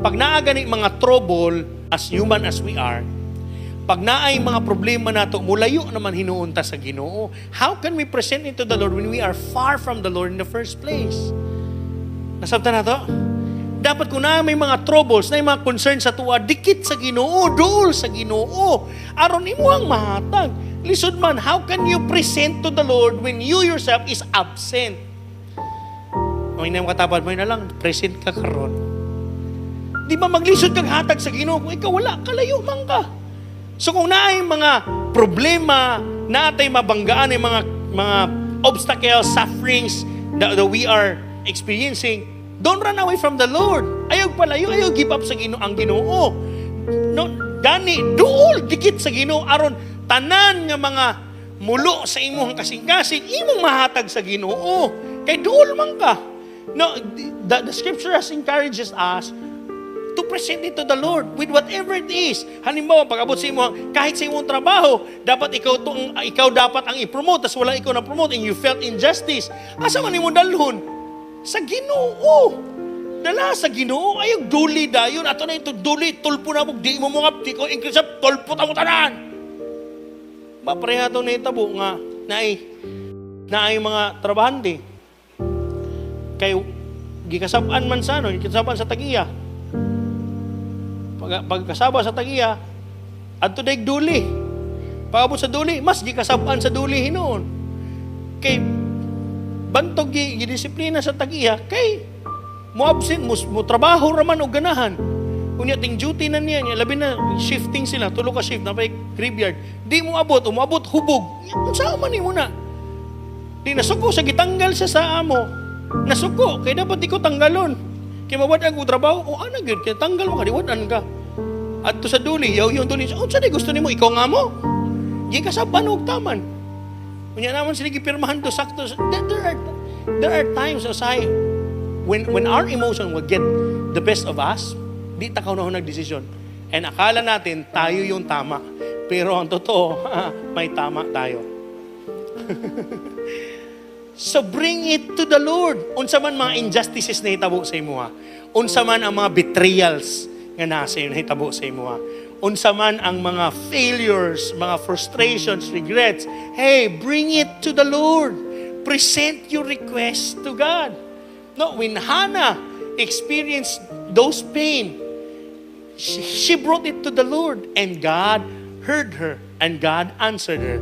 pag naagani mga trouble, as human as we are, pag naay mga problema nato, mulayo naman hinuunta sa Ginoo. How can we present it to the Lord when we are far from the Lord in the first place? Nasabtan na to? Dapat kung na may mga troubles, na mga concern sa tuwa, dikit sa Ginoo, dool sa Ginoo. Aron imo ang mahatag. Lisod man, how can you present to the Lord when you yourself is absent? May na katapat mo na lang, present ka karon. Di ba maglisod kang hatag sa Ginoo kung ikaw wala, kalayo man ka. So kung naay mga problema, natay mabanggaan ay mga obstacles, sufferings that we are experiencing, don't run away from the Lord. Ayaw palayo, ayaw give up sa Ginoo ang Ginoo. No, gani duol dikit sa Ginoo aron tanan nga mga mulo sa imong kasing-kasing imong mahatag sa Ginoo. Kay duol man ka. No, the scripture has encourages us to present it to the Lord with whatever it is. Halimbawa, pag-abot sa imo, kahit sa imong trabaho, dapat ikaw dapat ang i-promote, tas wala ikaw na-promote, and you felt injustice. Asa man imo dalhon? Sa Ginoo. Dala sa Ginoo, ayog duli dayon. Ato na ito duli, tulpo na mo, di mo mga, di ko increase up, tulpo ta mo tanan. Mapareha ito na itabo nga, naay mga trabahante. Kay gikasabaan man sa gikasabaan sa tagiya. Pagkasaba sa tagiya, adto daig duli. Pagabot sa duli, mas gikasabaan sa duli hinuon. Kay bantog gidisiplina sa tagiya, kay mo absent mo trabaho raman og ganahan. Unya ting duty na niya, labi na shifting sila, tulo ka shift na pay graveyard. Di mo umabot hubog. Unsa man nimo na? Di nasuko sa gitanggal sa amo. Nasuko, kaya dapat di ko tanggalon. Kaya mawad ang trabaho, ana gyud kaya tanggal mo ka, diwadan ka. At to sa duli, yung duli, sa di gusto nimo ikaw nga mo. Di ka sa banog taman. Kunya naman sila gipirmahan to sakto. There are times aside when our emotion will get the best of us, di takaw na nagdesisyon. And akala natin tayo yung tama. Pero ang totoo, may tama tayo. So bring it to the Lord. Unsa man mga injustices na hitabo sa imo ha. Unsa man ang mga betrayals nga nasa iyo na hitabo sa imo ha. Unsa man ang mga failures, mga frustrations, regrets. Hey, bring it to the Lord. Present your request to God. No, when Hannah experienced those pain, she brought it to the Lord and God heard her and God answered her.